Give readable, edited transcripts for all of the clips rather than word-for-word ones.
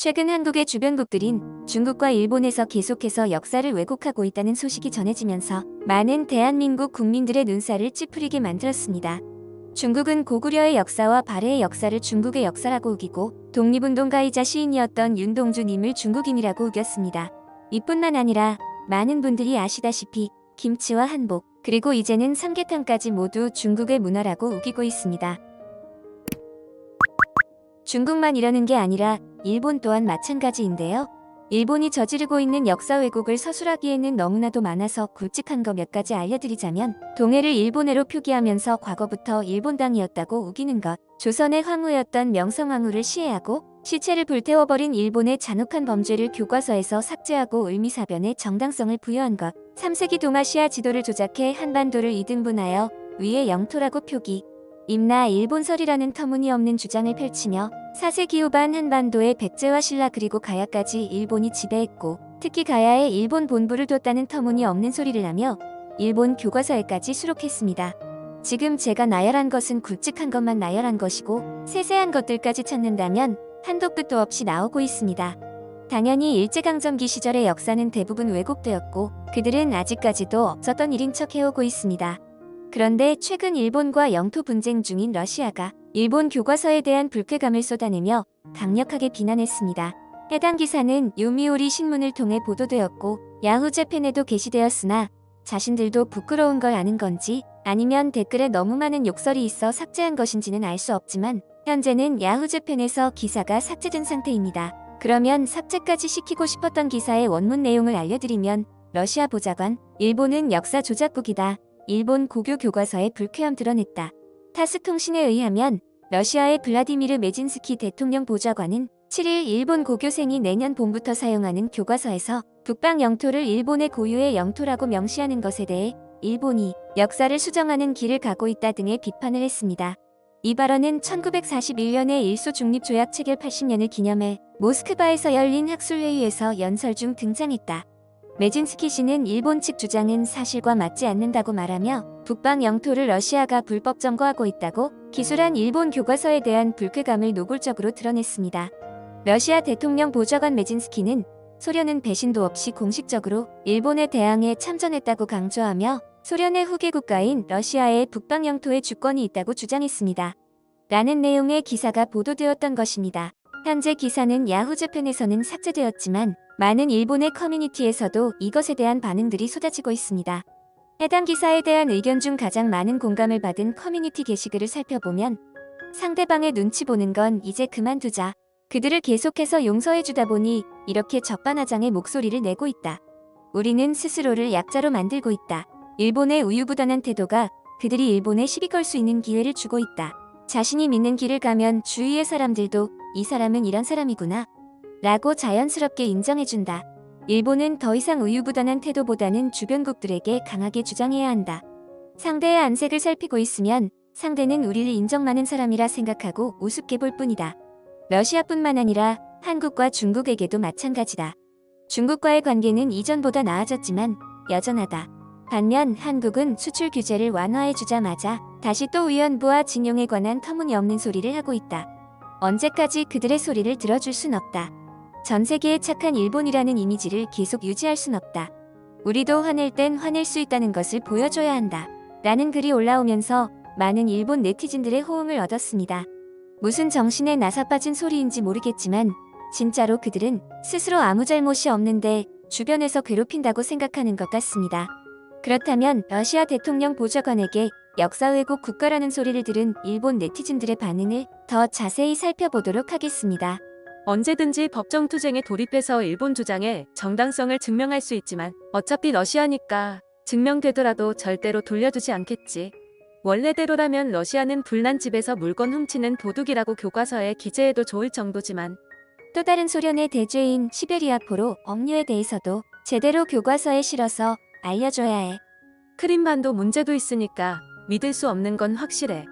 최근 한국의 주변국들인 중국과 일본에서 계속해서 역사를 왜곡하고 있다는 소식이 전해지면서 많은 대한민국 국민들의 눈살을 찌푸리게 만들었습니다. 중국은 고구려의 역사와 발해의 역사를 중국의 역사라고 우기고 독립운동가이자 시인이었던 윤동주님을 중국인이라고 우겼습니다. 이뿐만 아니라 많은 분들이 아시다시피 김치와 한복, 그리고 이제는 삼계탕까지 모두 중국의 문화라고 우기고 있습니다. 중국만 이러는 게 아니라 일본 또한 마찬가지인데요. 일본이 저지르고 있는 역사 왜곡을 서술하기에는 너무나도 많아서 굵직한 거 몇 가지 알려드리자면, 동해를 일본해로 표기하면서 과거부터 일본 땅이었다고 우기는 것, 조선의 황후였던 명성황후를 시해하고 시체를 불태워버린 일본의 잔혹한 범죄를 교과서에서 삭제하고 을미사변의 정당성을 부여한 것, 3세기 동아시아 지도를 조작해 한반도를 이등분하여 위의 영토라고 표기, 임나 일본설이라는 터무니없는 주장을 펼치며 4세기 후반 한반도의 백제와 신라 그리고 가야까지 일본이 지배했고, 특히 가야에 일본 본부를 뒀다는 터무니없는 소리를 하며 일본 교과서에까지 수록했습니다. 지금 제가 나열한 것은 굵직한 것만 나열한 것이고 세세한 것들까지 찾는다면 한도 끝도 없이 나오고 있습니다. 당연히 일제강점기 시절의 역사는 대부분 왜곡되었고 그들은 아직까지도 없었던 일인 척 해오고 있습니다. 그런데 최근 일본과 영토 분쟁 중인 러시아가 일본 교과서에 대한 불쾌감을 쏟아내며 강력하게 비난했습니다. 해당 기사는 요미우리 신문을 통해 보도되었고 야후재팬에도 게시되었으나 자신들도 부끄러운 걸 아는 건지 아니면 댓글에 너무 많은 욕설이 있어 삭제한 것인지는 알 수 없지만 현재는 야후재팬에서 기사가 삭제된 상태입니다. 그러면 삭제까지 시키고 싶었던 기사의 원문 내용을 알려드리면, 러시아 보좌관, 일본은 역사 조작국이다. 일본 고교 교과서에 불쾌함 드러냈다. 타스 통신에 의하면 러시아의 블라디미르 메진스키 대통령 보좌관은 7일 일본 고교생이 내년 봄부터 사용하는 교과서에서 북방 영토를 일본의 고유의 영토라고 명시하는 것에 대해 일본이 역사를 수정하는 길을 가고 있다 등의 비판을 했습니다. 이 발언은 1941년의 일소 중립조약 체결 80년을 기념해 모스크바에서 열린 학술회의에서 연설 중 등장했다. 메진스키 씨는 일본 측 주장은 사실과 맞지 않는다고 말하며 북방 영토를 러시아가 불법 점거하고 있다고 기술한 일본 교과서에 대한 불쾌감을 노골적으로 드러냈습니다. 러시아 대통령 보좌관 메진스키는 소련은 배신도 없이 공식적으로 일본에 대항해 참전했다고 강조하며 소련의 후계 국가인 러시아의 북방 영토에 주권이 있다고 주장했습니다. 라는 내용의 기사가 보도되었던 것입니다. 현재 기사는 야후재팬에서는 삭제되었지만 많은 일본의 커뮤니티에서도 이것에 대한 반응들이 쏟아지고 있습니다. 해당 기사에 대한 의견 중 가장 많은 공감을 받은 커뮤니티 게시글을 살펴보면, 상대방의 눈치 보는 건 이제 그만두자. 그들을 계속해서 용서해주다 보니 이렇게 적반하장의 목소리를 내고 있다. 우리는 스스로를 약자로 만들고 있다. 일본의 우유부단한 태도가 그들이 일본에 시비 걸 수 있는 기회를 주고 있다. 자신이 믿는 길을 가면 주위의 사람들도 이 사람은 이런 사람이구나 라고 자연스럽게 인정해준다. 일본은 더 이상 우유부단한 태도보다는 주변국들에게 강하게 주장해야 한다. 상대의 안색을 살피고 있으면 상대는 우리를 인정하는 사람이라 생각하고 우습게 볼 뿐이다. 러시아뿐만 아니라 한국과 중국에게도 마찬가지다. 중국과의 관계는 이전보다 나아졌지만 여전하다. 반면 한국은 수출 규제를 완화해주자마자 다시 또 위안부와 진용에 관한 터무니없는 소리를 하고 있다. 언제까지 그들의 소리를 들어줄 순 없다. 전 세계에 착한 일본이라는 이미지를 계속 유지할 순 없다. 우리도 화낼 땐 화낼 수 있다는 것을 보여줘야 한다. 라는 글이 올라오면서 많은 일본 네티즌들의 호응을 얻었습니다. 무슨 정신에 나사빠진 소리인지 모르겠지만 진짜로 그들은 스스로 아무 잘못이 없는데 주변에서 괴롭힌다고 생각하는 것 같습니다. 그렇다면 러시아 대통령 보좌관에게 역사 왜곡 국가라는 소리를 들은 일본 네티즌들의 반응을 더 자세히 살펴보도록 하겠습니다. 언제든지 법정 투쟁에 돌입해서 일본 주장의 정당성을 증명할 수 있지만 어차피 러시아니까 증명되더라도 절대로 돌려주지 않겠지. 원래대로라면 러시아는 불난 집에서 물건 훔치는 도둑이라고 교과서에 기재해도 좋을 정도지만, 또 다른 소련의 대죄인 시베리아 포로 억류에 대해서도 제대로 교과서에 실어서 알려줘야 해. 크림반도 문제도 있으니까 믿을 수 없는 건 확실해.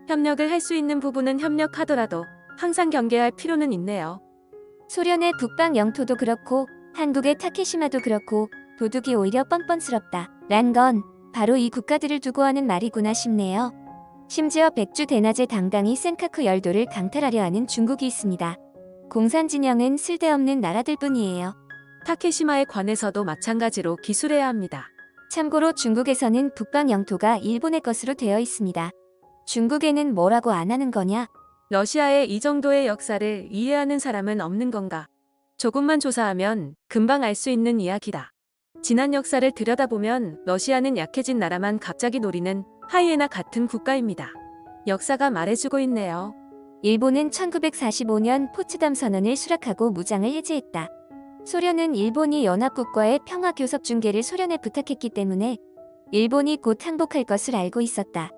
협력을 할 수 있는 부분은 협력하더라도 항상 경계할 필요는 있네요. 소련의 북방 영토도 그렇고 한국의 타케시마도 그렇고 도둑이 오히려 뻔뻔스럽다. 란 건 바로 이 국가들을 두고 하는 말이구나 싶네요. 심지어 백주 대낮에 당당히 센카쿠 열도를 강탈하려 하는 중국이 있습니다. 공산 진영은 쓸데없는 나라들 뿐이에요. 타케시마에 관해서도 마찬가지로 기술해야 합니다. 참고로 중국에서는 북방 영토가 일본의 것으로 되어 있습니다. 중국에는 뭐라고 안 하는 거냐? 러시아의 이 정도의 역사를 이해하는 사람은 없는 건가? 조금만 조사하면 금방 알 수 있는 이야기다. 지난 역사를 들여다보면 러시아는 약해진 나라만 갑자기 노리는 하이에나 같은 국가입니다. 역사가 말해주고 있네요. 일본은 1945년 포츠담 선언을 수락하고 무장을 해제했다. 소련은 일본이 연합국과의 평화교섭 중개를 소련에 부탁했기 때문에 일본이 곧 항복할 것을 알고 있었다.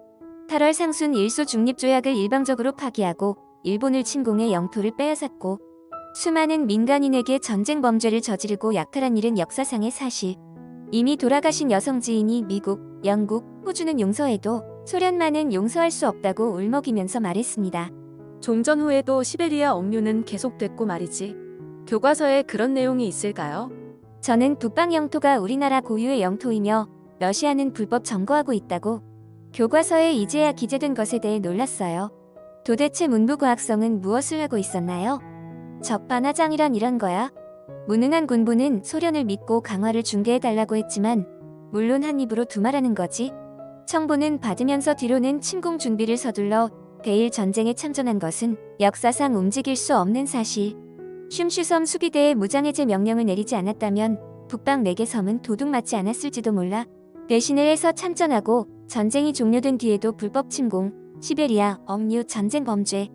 8월 상순 일소 중립조약을 일방적으로 파기하고 일본을 침공해 영토를 빼앗았고 수많은 민간인에게 전쟁 범죄를 저지르고 약탈한 일은 역사상의 사실. 이미 돌아가신 여성 지인이 미국, 영국, 호주는 용서해도 소련만은 용서할 수 없다고 울먹이면서 말했습니다. 종전 후에도 시베리아 억류는 계속됐고 말이지. 교과서에 그런 내용이 있을까요? 저는 북방 영토가 우리나라 고유의 영토이며 러시아는 불법 점거하고 있다고 교과서에 이제야 기재된 것에 대해 놀랐어요. 도대체 문부과학성은 무엇을 하고 있었나요? 적반하장이란 이런 거야? 무능한 군부는 소련을 믿고 강화를 중개해달라고 했지만 물론 한 입으로 두말하는 거지. 청보는 받으면서 뒤로는 침공 준비를 서둘러 대일 전쟁에 참전한 것은 역사상 움직일 수 없는 사실. 쉼슈섬 수비대에 무장해제 명령을 내리지 않았다면 북방 4개 섬은 도둑맞지 않았을지도 몰라. 배신을 해서 참전하고 전쟁이 종료된 뒤에도 불법 침공, 시베리아, 억류, 전쟁 범죄.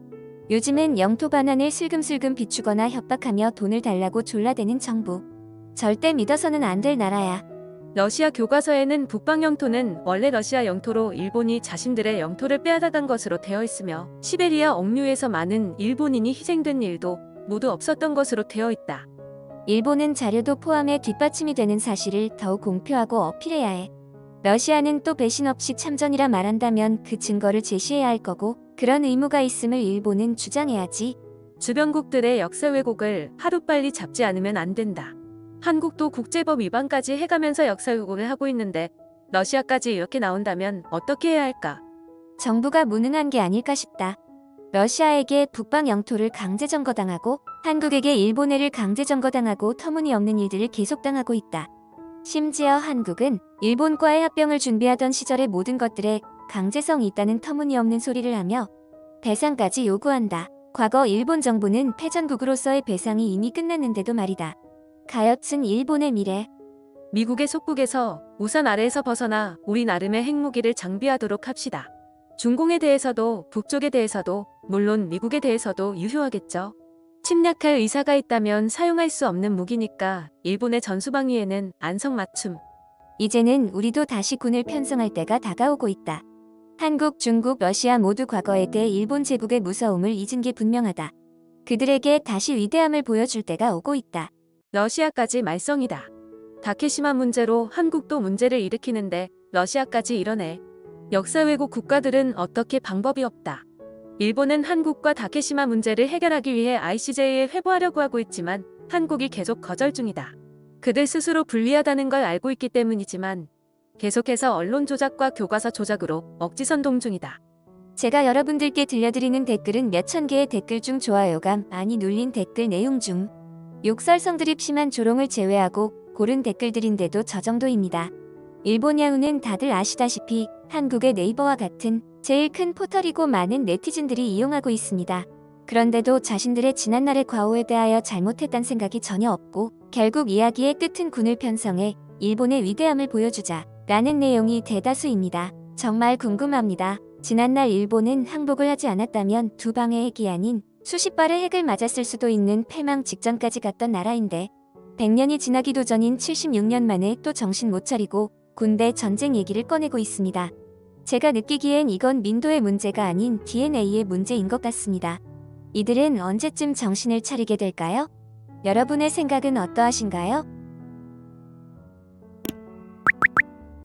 요즘은 영토 반환을 슬금슬금 비추거나 협박하며 돈을 달라고 졸라대는 정부. 절대 믿어서는 안 될 나라야. 러시아 교과서에는 북방 영토는 원래 러시아 영토로 일본이 자신들의 영토를 빼앗아간 것으로 되어 있으며 시베리아 억류에서 많은 일본인이 희생된 일도 모두 없었던 것으로 되어 있다. 일본은 자료도 포함해 뒷받침이 되는 사실을 더욱 공표하고 어필해야 해. 러시아는 또 배신 없이 참전이라 말한다면 그 증거를 제시해야 할 거고 그런 의무가 있음을 일본은 주장해야지. 주변국들의 역사 왜곡을 하루빨리 잡지 않으면 안 된다. 한국도 국제법 위반까지 해가면서 역사 왜곡을 하고 있는데 러시아까지 이렇게 나온다면 어떻게 해야 할까? 정부가 무능한 게 아닐까 싶다. 러시아에게 북방 영토를 강제 점거당하고 한국에게 일본해를 강제 점거당하고 터무니없는 일들을 계속당하고 있다. 심지어 한국은 일본과의 합병을 준비하던 시절의 모든 것들에 강제성이 있다는 터무니없는 소리를 하며 배상까지 요구한다. 과거 일본 정부는 패전국으로서의 배상이 이미 끝났는데도 말이다. 가엾은 일본의 미래. 미국의 속국에서 우산 아래에서 벗어나 우리 나름의 핵무기를 장비하도록 합시다. 중공에 대해서도 북쪽에 대해서도 물론 미국에 대해서도 유효하겠죠. 침략할 의사가 있다면 사용할 수 없는 무기니까 일본의 전수방위에는 안성맞춤. 이제는 우리도 다시 군을 편성할 때가 다가오고 있다. 한국, 중국, 러시아 모두 과거에 대해 일본 제국의 무서움을 잊은 게 분명하다. 그들에게 다시 위대함을 보여줄 때가 오고 있다. 러시아까지 말썽이다. 다케시마 문제로 한국도 문제를 일으키는데 러시아까지 이러네. 역사 왜곡 국가들은 어떻게 방법이 없다. 일본은 한국과 다케시마 문제를 해결하기 위해 ICJ에 회부하려고 하고 있지만 한국이 계속 거절 중이다. 그들 스스로 불리하다는 걸 알고 있기 때문이지만 계속해서 언론 조작과 교과서 조작으로 억지선동 중이다. 제가 여러분들께 들려드리는 댓글은 몇천 개의 댓글 중 좋아요가 많이 눌린 댓글 내용 중 욕설성 드립 심한 조롱을 제외하고 고른 댓글들인데도 저 정도입니다. 일본 야후는 다들 아시다시피 한국의 네이버와 같은 제일 큰 포털이고 많은 네티즌들이 이용하고 있습니다. 그런데도 자신들의 지난날의 과오에 대하여 잘못했단 생각이 전혀 없고 결국 이야기의 끝은 군을 편성해 일본의 위대함을 보여주자 라는 내용이 대다수입니다. 정말 궁금합니다. 지난날 일본은 항복을 하지 않았다면 두 방의 핵이 아닌 수십 발의 핵을 맞았을 수도 있는 패망 직전까지 갔던 나라인데 100년이 지나기도 전인 76년 만에 또 정신 못 차리고 군대 전쟁 얘기를 꺼내고 있습니다. 제가 느끼기엔 이건 민도의 문제가 아닌 DNA의 문제인 것 같습니다. 이들은 언제쯤 정신을 차리게 될까요? 여러분의 생각은 어떠하신가요?